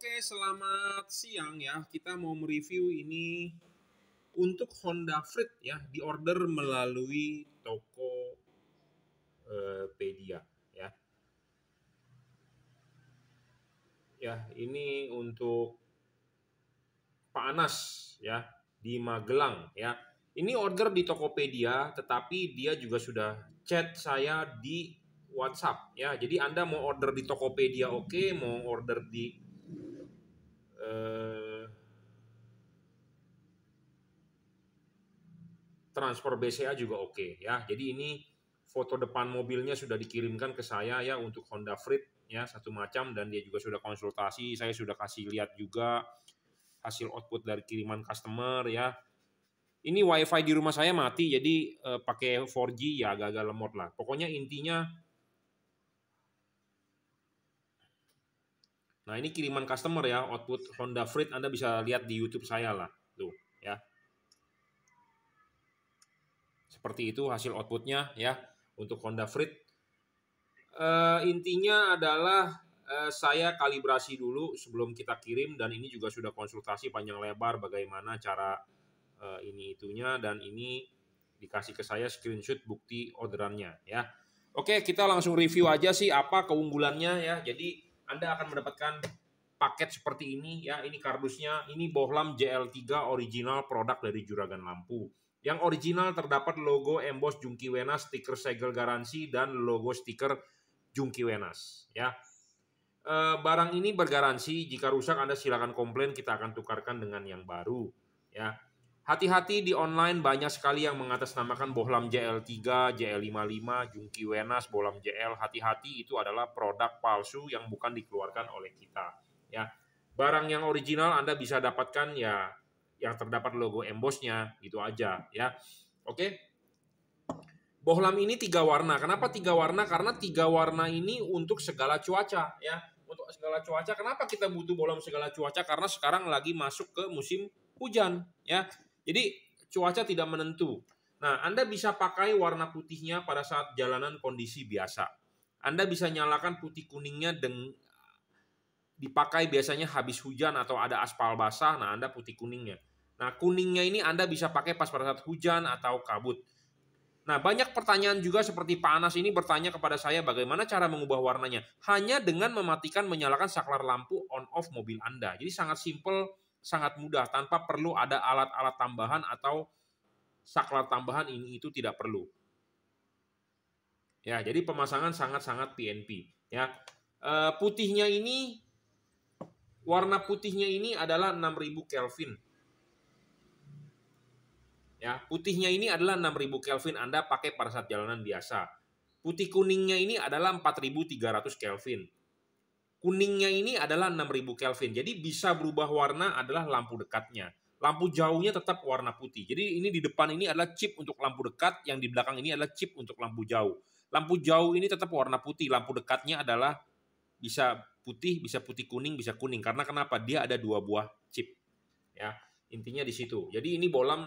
Oke, selamat siang ya. Kita mau mereview ini untuk Honda Freed ya, diorder melalui Tokopedia ya. Ya, ini untuk Pak Anas ya di Magelang ya. Ini order di Tokopedia, tetapi dia juga sudah chat saya di WhatsApp ya. Jadi Anda mau order di Tokopedia oke, mau order di transfer BCA juga oke ya. Jadi ini foto depan mobilnya sudah dikirimkan ke saya ya untuk Honda Freed ya, satu macam, dan dia juga sudah konsultasi. Saya sudah kasih lihat juga hasil output dari kiriman customer ya. Ini WiFi di rumah saya mati, jadi pakai 4G ya agak-agak lemot lah. Pokoknya intinya, nah ini kiriman customer ya, output Honda Freed Anda bisa lihat di YouTube saya lah, tuh ya. Seperti itu hasil outputnya ya untuk Honda Freed. Intinya adalah saya kalibrasi dulu sebelum kita kirim, dan ini juga sudah konsultasi panjang lebar bagaimana cara ini itunya, dan ini dikasih ke saya screenshot bukti orderannya ya. Oke, kita langsung review aja sih apa keunggulannya ya. Jadi Anda akan mendapatkan paket seperti ini ya. Ini kardusnya, ini bohlam JL3 original, produk dari Juragan Lampu. Yang original terdapat logo emboss Jungki Wenas, stiker segel garansi, dan logo stiker Jungki Wenas ya. Barang ini bergaransi, jika rusak Anda silakan komplain, kita akan tukarkan dengan yang baru ya. Hati-hati di online, banyak sekali yang mengatasnamakan bohlam JL3, JL55, Jungki Wenas, bohlam JL. Hati-hati, itu adalah produk palsu yang bukan dikeluarkan oleh kita ya. Barang yang original Anda bisa dapatkan ya yang terdapat logo embossnya, gitu aja ya. Oke. Bohlam ini 3 warna. Kenapa 3 warna? Karena 3 warna ini untuk segala cuaca ya. Untuk segala cuaca. Kenapa kita butuh bohlam segala cuaca? Karena sekarang lagi masuk ke musim hujan ya. Jadi cuaca tidak menentu. Nah, Anda bisa pakai warna putihnya pada saat jalanan kondisi biasa. Anda bisa nyalakan putih kuningnya dipakai biasanya habis hujan atau ada aspal basah. Nah, Anda putih kuningnya. Nah, kuningnya ini Anda bisa pakai pas pada saat hujan atau kabut. Nah, banyak pertanyaan juga seperti Pak Anas ini bertanya kepada saya bagaimana cara mengubah warnanya. Hanya dengan mematikan menyalakan saklar lampu on-off mobil Anda. Jadi sangat simpel, sangat mudah, tanpa perlu ada alat-alat tambahan atau saklar tambahan, ini itu tidak perlu. Ya, jadi pemasangan sangat-sangat PNP. Ya, putihnya ini, warna putihnya ini adalah 6000 Kelvin. Ya, putihnya ini adalah 6000 Kelvin, Anda pakai pada saat jalanan biasa. Putih kuningnya ini adalah 4300 Kelvin. Kuningnya ini adalah 6000 Kelvin. Jadi bisa berubah warna adalah lampu dekatnya. Lampu jauhnya tetap warna putih. Jadi ini di depan ini adalah chip untuk lampu dekat, yang di belakang ini adalah chip untuk lampu jauh. Lampu jauh ini tetap warna putih, lampu dekatnya adalah bisa putih, bisa putih kuning, bisa kuning. Karena kenapa? Dia ada 2 buah chip. Ya, intinya di situ. Jadi ini bohlam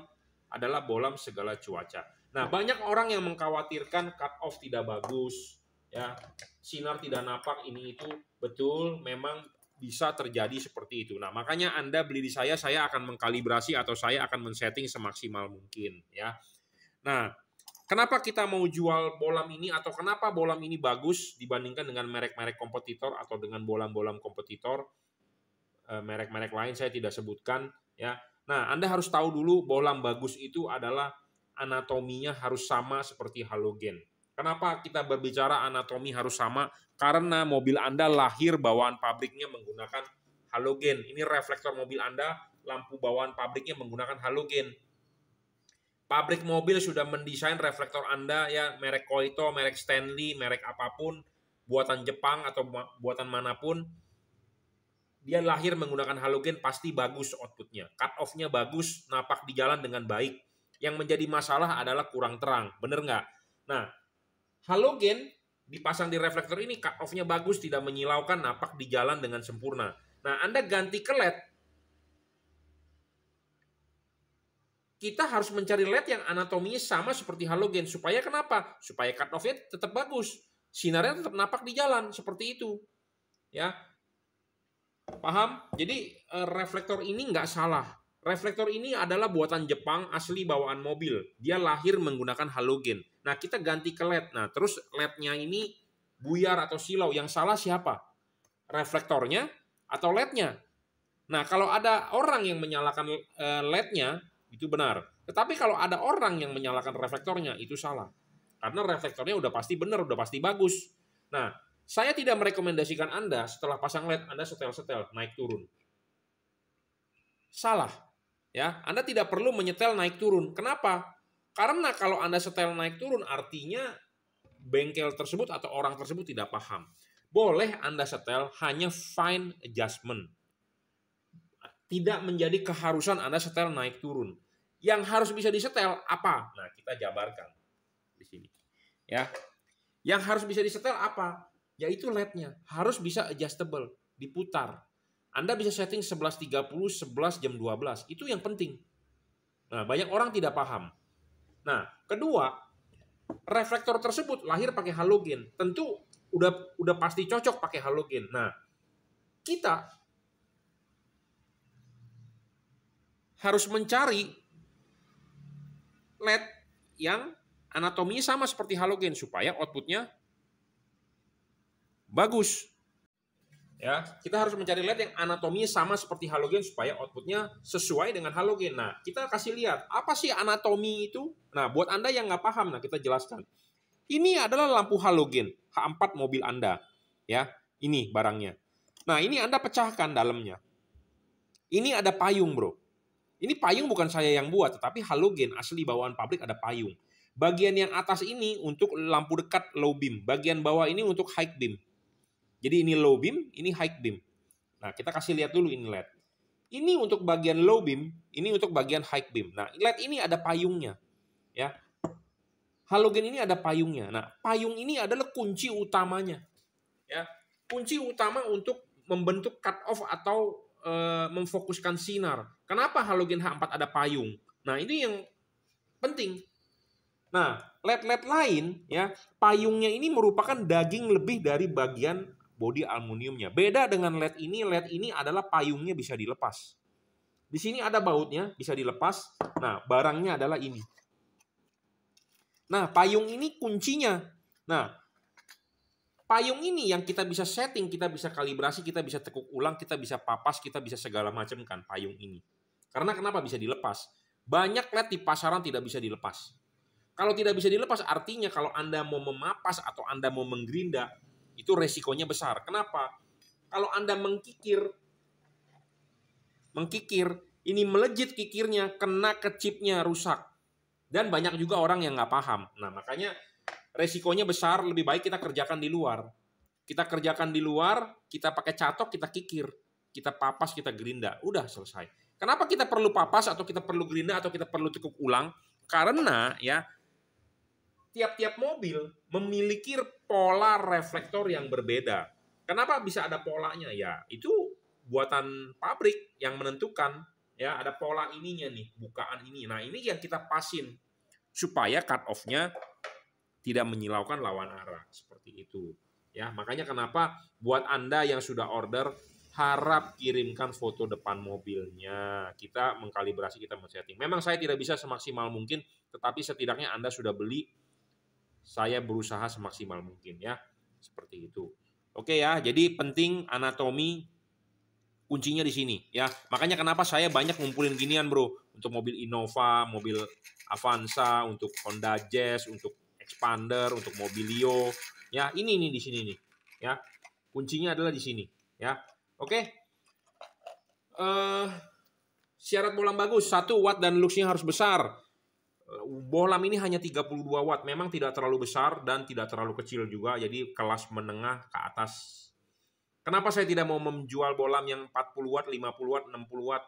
adalah bohlam segala cuaca. Nah, banyak orang yang mengkhawatirkan cut off tidak bagus, ya, sinar tidak napak, ini itu. Betul, memang bisa terjadi seperti itu. Nah, makanya Anda beli di saya akan mengkalibrasi atau saya akan men-setting semaksimal mungkin, ya. Nah, kenapa kita mau jual bohlam ini, atau kenapa bohlam ini bagus dibandingkan dengan merek-merek kompetitor atau dengan bohlam-bohlam kompetitor, merek-merek lain saya tidak sebutkan, ya. Nah, Anda harus tahu dulu bohlam bagus itu adalah anatominya harus sama seperti halogen. Kenapa kita berbicara anatomi harus sama? Karena mobil Anda lahir bawaan pabriknya menggunakan halogen. Ini reflektor mobil Anda, lampu bawaan pabriknya menggunakan halogen. Pabrik mobil sudah mendesain reflektor Anda ya, merek Koito, merek Stanley, merek apapun, buatan Jepang atau buatan manapun, dia lahir menggunakan halogen, pasti bagus outputnya. Cut off-nya bagus, napak di jalan dengan baik. Yang menjadi masalah adalah kurang terang. Bener nggak? Nah, halogen dipasang di reflektor ini, cut off-nya bagus, tidak menyilaukan, napak di jalan dengan sempurna. Nah, Anda ganti ke LED, kita harus mencari LED yang anatominya sama seperti halogen. Supaya kenapa? Supaya cut off-nya tetap bagus. Sinarnya tetap napak di jalan, seperti itu. Ya. Paham? Jadi reflektor ini nggak salah. Reflektor ini adalah buatan Jepang, asli bawaan mobil. Dia lahir menggunakan halogen. Nah, kita ganti ke LED. Nah, terus LED-nya ini buyar atau silau. Yang salah siapa? Reflektornya atau LED-nya? Nah, kalau ada orang yang menyalakan LED-nya, itu benar. Tetapi kalau ada orang yang menyalakan reflektornya, itu salah. Karena reflektornya udah pasti benar, udah pasti bagus. Nah, saya tidak merekomendasikan Anda setelah pasang LED, Anda setel-setel, naik turun. Salah. Ya, Anda tidak perlu menyetel naik turun. Kenapa? Karena kalau Anda setel naik turun, artinya bengkel tersebut atau orang tersebut tidak paham. Boleh Anda setel hanya fine adjustment. Tidak menjadi keharusan Anda setel naik turun. Yang harus bisa disetel apa? Nah, kita jabarkan di sini. Ya. Yang harus bisa disetel apa? Yaitu LED-nya. Harus bisa adjustable, diputar. Anda bisa setting 11.30, 11 jam 12. Itu yang penting. Nah, banyak orang tidak paham. Nah, kedua, reflektor tersebut lahir pakai halogen. Tentu udah pasti cocok pakai halogen. Nah, kita harus mencari LED yang anatominya sama seperti halogen supaya outputnya bagus. Ya, kita harus mencari LED yang anatominya sama seperti halogen supaya outputnya sesuai dengan halogen. Nah, kita kasih lihat apa sih anatomi itu. Nah, buat Anda yang nggak paham, nah kita jelaskan. Ini adalah lampu halogen H4 mobil Anda. Ya, ini barangnya. Nah, ini Anda pecahkan dalamnya. Ini ada payung, bro. Ini payung bukan saya yang buat, tetapi halogen asli bawaan pabrik ada payung. Bagian yang atas ini untuk lampu dekat low beam. Bagian bawah ini untuk high beam. Jadi ini low beam, ini high beam. Nah, kita kasih lihat dulu ini LED. Ini untuk bagian low beam, ini untuk bagian high beam. Nah, LED ini ada payungnya. Ya. Halogen ini ada payungnya. Nah, payung ini adalah kunci utamanya. Ya. Kunci utama untuk membentuk cut off atau memfokuskan sinar. Kenapa halogen H4 ada payung? Nah, ini yang penting. Nah, LED-LED lain ya, payungnya ini merupakan daging lebih dari bagian bodi aluminiumnya. Beda dengan LED ini adalah payungnya bisa dilepas. Di sini ada bautnya, bisa dilepas. Nah, barangnya adalah ini. Nah, payung ini kuncinya. Nah, payung ini yang kita bisa setting, kita bisa kalibrasi, kita bisa tekuk ulang, kita bisa papas, kita bisa segala macam kan payung ini. Karena kenapa bisa dilepas? Banyak LED di pasaran tidak bisa dilepas. Kalau tidak bisa dilepas artinya kalau Anda mau memapas atau Anda mau menggerinda, itu resikonya besar. Kenapa? Kalau Anda mengkikir, ini melejit kikirnya, kena ke chipnya rusak. Dan banyak juga orang yang nggak paham. Nah, makanya resikonya besar, lebih baik kita kerjakan di luar. Kita kerjakan di luar, kita pakai catok, kita kikir. Kita papas, kita gerinda. Udah selesai. Kenapa kita perlu papas atau kita perlu gerinda atau kita perlu tekuk ulang? Karena ya tiap-tiap mobil memiliki pola reflektor yang berbeda. Kenapa bisa ada polanya? Ya, itu buatan pabrik yang menentukan. Ya, ada pola ininya nih, bukaan ini. Nah, ini yang kita pasin supaya cut off-nya tidak menyilaukan lawan arah seperti itu. Ya, makanya kenapa buat Anda yang sudah order harap kirimkan foto depan mobilnya. Kita mengkalibrasi, kita men-setting. Memang saya tidak bisa semaksimal mungkin, tetapi setidaknya Anda sudah beli, saya berusaha semaksimal mungkin ya. Seperti itu. Oke ya, jadi penting anatomi kuncinya di sini ya. Makanya kenapa saya banyak ngumpulin ginian, Bro, untuk mobil Innova, mobil Avanza, untuk Honda Jazz, untuk Expander, untuk Mobilio. Ya, ini nih di sini nih. Ya. Kuncinya adalah di sini, ya. Oke. Syarat bohlam bagus, 1 watt dan luxnya harus besar. Bohlam ini hanya 32 watt, memang tidak terlalu besar dan tidak terlalu kecil juga, jadi kelas menengah ke atas. Kenapa saya tidak mau menjual bohlam yang 40 watt, 50 watt, 60 watt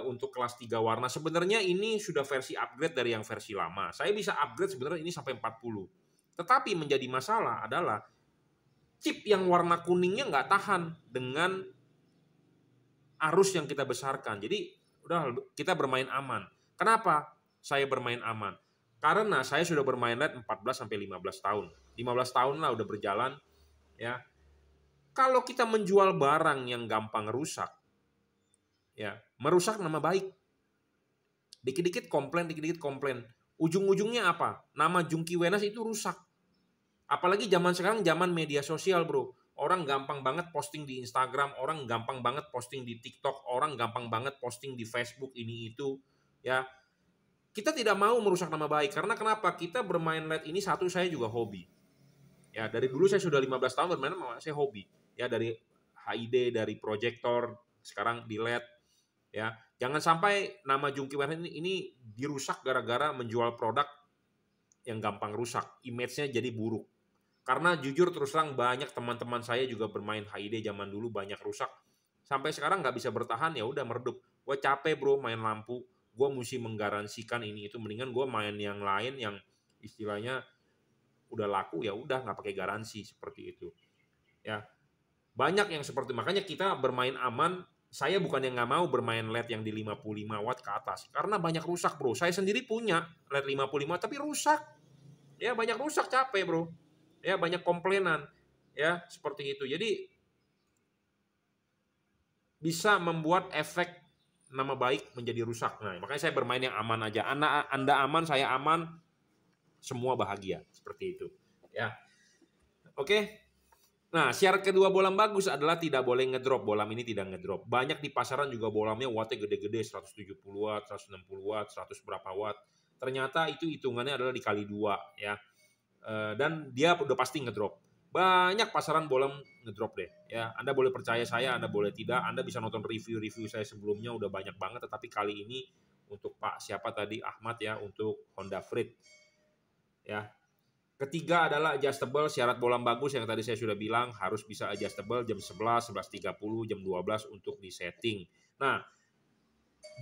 untuk kelas 3 warna? Sebenarnya ini sudah versi upgrade dari yang versi lama. Saya bisa upgrade sebenarnya ini sampai 40. Tetapi menjadi masalah adalah chip yang warna kuningnya nggak tahan dengan arus yang kita besarkan. Jadi udah kita bermain aman. Kenapa saya bermain aman? Karena saya sudah bermain LED 14 sampai 15 tahun. 15 tahun lah udah berjalan ya. Kalau kita menjual barang yang gampang rusak, ya merusak nama baik. Dikit-dikit komplain, dikit-dikit komplain. Ujung-ujungnya apa? Nama Jungki Wenas itu rusak. Apalagi zaman sekarang, zaman media sosial, bro. Orang gampang banget posting di Instagram, orang gampang banget posting di TikTok, orang gampang banget posting di Facebook ini itu. Ya, kita tidak mau merusak nama baik. Karena kenapa? Kita bermain LED ini, satu, saya juga hobi. Ya, dari dulu saya sudah 15 tahun bermain, saya hobi. Ya, dari HID, dari proyektor, sekarang di LED. Ya, jangan sampai nama Jungki Wenas ini dirusak gara-gara menjual produk yang gampang rusak. Image-nya jadi buruk. Karena jujur terus terang banyak teman-teman saya juga bermain HID zaman dulu banyak rusak. Sampai sekarang nggak bisa bertahan, ya udah meredup. Gue capek bro main lampu. Gue mesti menggaransikan ini itu. Mendingan gue main yang lain yang istilahnya udah laku, ya udah nggak pakai garansi seperti itu. Ya, banyak yang seperti, makanya kita bermain aman. Saya bukan yang nggak mau bermain LED yang di 55 watt ke atas, karena banyak rusak bro. Saya sendiri punya LED 55 tapi rusak. Ya banyak rusak, capek bro. Ya banyak komplainan. Ya seperti itu. Jadi bisa membuat efek nama baik menjadi rusak. Nah, makanya saya bermain yang aman aja. Anda aman, saya aman, semua bahagia. Seperti itu. Ya. Oke. Nah, syarat kedua bolam bagus adalah tidak boleh ngedrop. Bolam ini tidak ngedrop. Banyak di pasaran juga bolamnya wattnya gede-gede, 170 watt, 160 watt, 100 berapa watt. Ternyata itu hitungannya adalah dikali 2 ya. Dan dia udah pasti ngedrop. Banyak pasaran bolam ngedrop deh ya. Anda boleh percaya saya, Anda boleh tidak. Anda bisa nonton review-review saya sebelumnya udah banyak banget, tetapi kali ini untuk Pak siapa tadi, Ahmad ya, untuk Honda Freed. Ya. Ketiga adalah adjustable. Syarat bolam bagus yang tadi saya sudah bilang harus bisa adjustable jam 11, 11.30, jam 12 untuk disetting. Nah,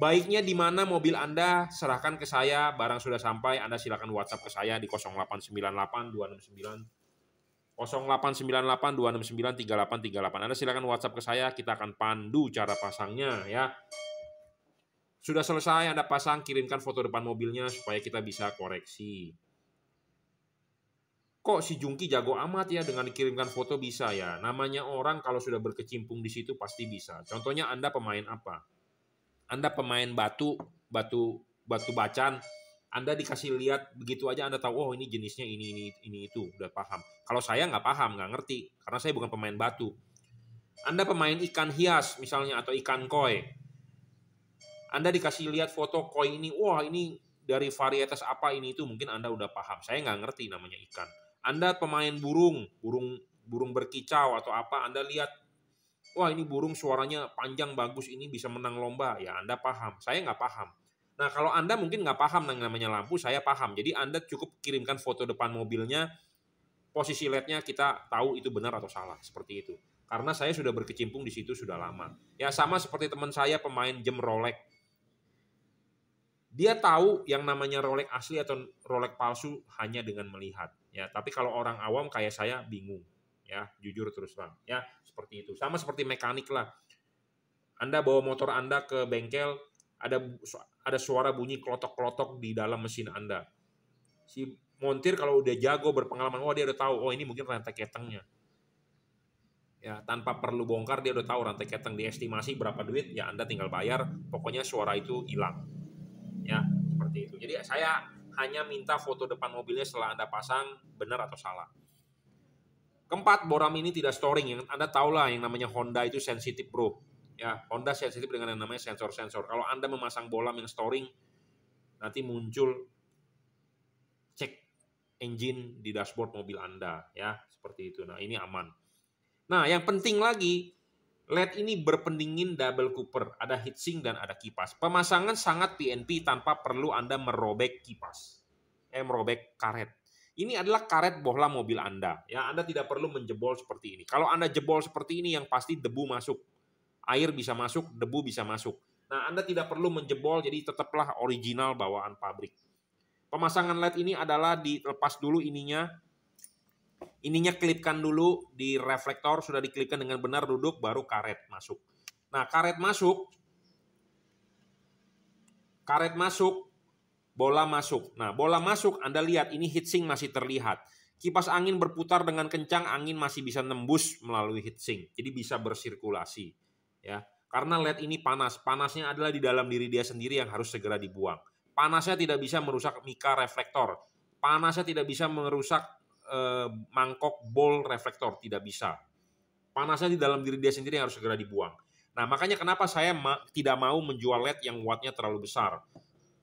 baiknya di mana mobil Anda, serahkan ke saya. Barang sudah sampai, Anda silakan WhatsApp ke saya di 0898 269 0898 269 3838. Anda silakan WhatsApp ke saya, kita akan pandu cara pasangnya ya. Sudah selesai Anda pasang, kirimkan foto depan mobilnya supaya kita bisa koreksi. Kok si Jungki jago amat ya dengan dikirimkan foto bisa ya? Namanya orang kalau sudah berkecimpung di situ pasti bisa. Contohnya Anda pemain apa? Anda pemain batu bacan, Anda dikasih lihat begitu aja Anda tahu, oh ini jenisnya ini itu, udah paham. Kalau saya nggak paham, nggak ngerti, karena saya bukan pemain batu. Anda pemain ikan hias misalnya atau ikan koi, Anda dikasih lihat foto koi ini, wah ini dari varietas apa ini itu, mungkin Anda udah paham. Saya nggak ngerti namanya ikan. Anda pemain burung berkicau atau apa, Anda lihat, wah ini burung suaranya panjang bagus, ini bisa menang lomba, ya Anda paham. Saya nggak paham. Nah kalau Anda mungkin nggak paham namanya lampu, saya paham. Jadi Anda cukup kirimkan foto depan mobilnya, posisi LED-nya kita tahu itu benar atau salah, seperti itu. Karena saya sudah berkecimpung di situ sudah lama. Ya sama seperti teman saya pemain jam Rolex. Dia tahu yang namanya Rolex asli atau Rolex palsu hanya dengan melihat. Ya, tapi kalau orang awam kayak saya bingung. Ya, jujur terus terang. Ya, seperti itu. Sama seperti mekanik lah. Anda bawa motor Anda ke bengkel, ada suara bunyi klotok-klotok di dalam mesin Anda. Si montir kalau udah jago berpengalaman, dia udah tahu, oh ini mungkin rantai ketengnya. Ya, tanpa perlu bongkar dia udah tahu rantai keteng, diestimasi berapa duit, ya Anda tinggal bayar, pokoknya suara itu hilang. Ya, seperti itu. Jadi saya hanya minta foto depan mobilnya setelah Anda pasang, benar atau salah. Keempat, boram ini tidak storing. Yang Anda tahu lah yang namanya Honda itu sensitif bro. Ya, Honda sensitif dengan yang namanya sensor-sensor. Kalau Anda memasang bolam yang storing, nanti muncul cek engine di dashboard mobil Anda. Ya, seperti itu. Nah, ini aman. Nah, yang penting lagi, LED ini berpendingin double cooper, ada heatsink dan ada kipas. Pemasangan sangat PNP tanpa perlu Anda merobek kipas. Merobek karet. Ini adalah karet bohlam mobil Anda. Ya, Anda tidak perlu menjebol seperti ini. Kalau Anda jebol seperti ini yang pasti debu masuk. Air bisa masuk, debu bisa masuk. Nah, Anda tidak perlu menjebol, jadi tetaplah original bawaan pabrik. Pemasangan LED ini adalah dilepas dulu ininya. Ininya klipkan dulu di reflektor, sudah diklipkan dengan benar duduk, baru karet masuk. Nah, karet masuk, bola masuk. Nah, bola masuk, Anda lihat ini heatsink masih terlihat. Kipas angin berputar dengan kencang, angin masih bisa nembus melalui heatsink. Jadi bisa bersirkulasi. Ya, karena LED ini panas. Panasnya adalah di dalam diri dia sendiri yang harus segera dibuang. Panasnya tidak bisa merusak mika reflektor. Panasnya tidak bisa merusak mangkok bowl reflektor. Tidak bisa. Panasnya di dalam diri dia sendiri yang harus segera dibuang. Nah, makanya kenapa saya tidak mau menjual LED yang wattnya terlalu besar.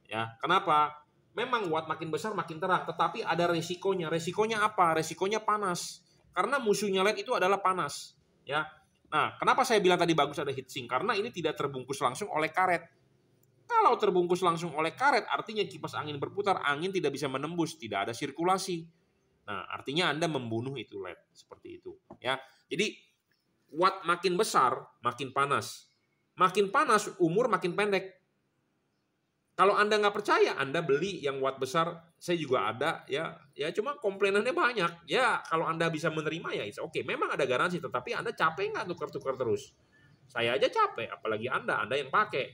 Ya, kenapa? Memang watt makin besar makin terang, tetapi ada resikonya. Resikonya apa? Resikonya panas. Karena musuhnya LED itu adalah panas. Ya. Nah, kenapa saya bilang tadi bagus ada heatsink? Karena ini tidak terbungkus langsung oleh karet. Kalau terbungkus langsung oleh karet, artinya kipas angin berputar, angin tidak bisa menembus, tidak ada sirkulasi. Nah, artinya Anda membunuh itu LED seperti itu. Ya. Jadi watt makin besar, makin panas. Makin panas, umur makin pendek. Kalau Anda nggak percaya, Anda beli yang watt besar, saya juga ada, ya cuma komplainannya banyak. Ya, kalau Anda bisa menerima ya, oke. Memang ada garansi, tetapi Anda capek nggak tukar-tukar terus? Saya aja capek, apalagi Anda yang pakai.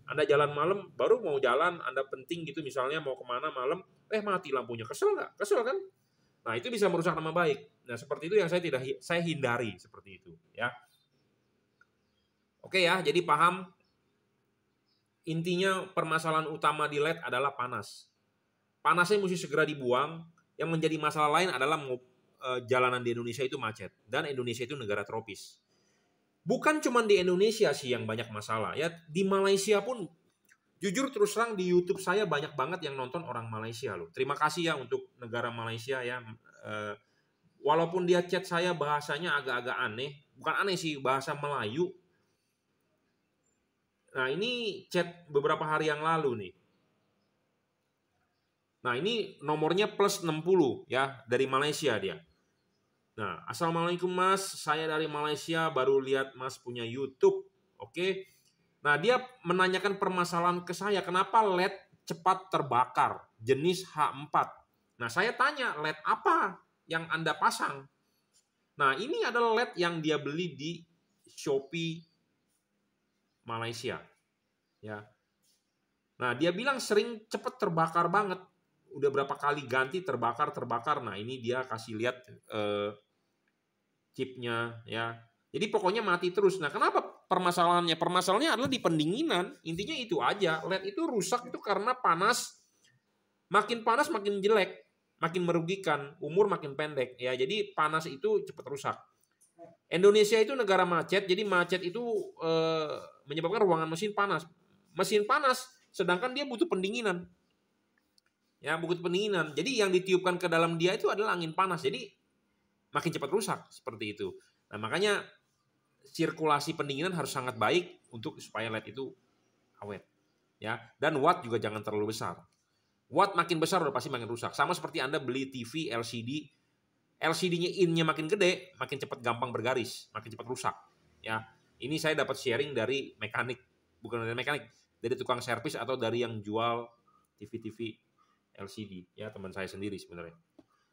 Anda jalan malam, baru mau jalan, Anda penting gitu, misalnya mau kemana malam, mati lampunya, kesel nggak? Kesel kan? Nah, itu bisa merusak nama baik. Nah, seperti itu yang saya hindari, seperti itu. Ya, oke ya, jadi paham. Intinya permasalahan utama di LED adalah panas. Panasnya mesti segera dibuang. Yang menjadi masalah lain adalah jalanan di Indonesia itu macet. Dan Indonesia itu negara tropis. Bukan cuma di Indonesia sih yang banyak masalah. Ya, di Malaysia pun, jujur terus terang di YouTube saya banyak banget yang nonton orang Malaysia loh. Terima kasih ya untuk negara Malaysia ya. Walaupun dia chat saya bahasanya agak-agak aneh. Bukan aneh sih, bahasa Melayu. Nah, ini chat beberapa hari yang lalu nih. Nah, ini nomornya plus 60 ya, dari Malaysia dia. Nah, Assalamualaikum Mas, saya dari Malaysia, baru lihat Mas punya YouTube. Oke. Nah, dia menanyakan permasalahan ke saya, kenapa LED cepat terbakar, jenis H4. Nah, saya tanya, LED apa yang Anda pasang? Nah, ini adalah LED yang dia beli di Shopee Malaysia. Ya. Nah, dia bilang sering cepat terbakar banget. Udah berapa kali ganti terbakar. Nah, ini dia kasih lihat chipnya ya. Jadi pokoknya mati terus. Nah, kenapa permasalahannya? Permasalahannya adalah di pendinginan. Intinya itu aja. LED itu rusak itu karena panas makin jelek, makin merugikan, umur makin pendek ya. Jadi panas itu cepat rusak. Indonesia itu negara macet, jadi macet itu menyebabkan ruangan mesin panas. Mesin panas, sedangkan dia butuh pendinginan. Ya, butuh pendinginan. Jadi yang ditiupkan ke dalam dia itu adalah angin panas. Jadi makin cepat rusak seperti itu. Nah, makanya sirkulasi pendinginan harus sangat baik untuk supaya LED itu awet. Ya, dan watt juga jangan terlalu besar. Watt makin besar udah pasti makin rusak. Sama seperti Anda beli TV LCD, LCD-nya in-nya makin gede, makin cepat gampang bergaris, makin cepat rusak. Ya, ini saya dapat sharing dari mekanik, bukan dari mekanik, dari tukang servis atau dari yang jual TV-TV LCD. Ya, teman saya sendiri sebenarnya.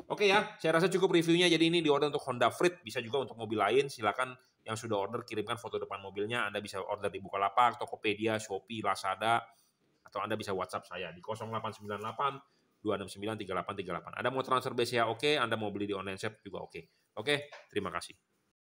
Oke ya, saya rasa cukup reviewnya. Jadi ini di order untuk Honda Freed, bisa juga untuk mobil lain. Silakan yang sudah order kirimkan foto depan mobilnya. Anda bisa order di Bukalapak, Tokopedia, Shopee, Lazada, atau Anda bisa WhatsApp saya di 0898 269 3838. Anda mau transfer BCA oke, Anda mau beli di online shop juga oke. Oke, terima kasih.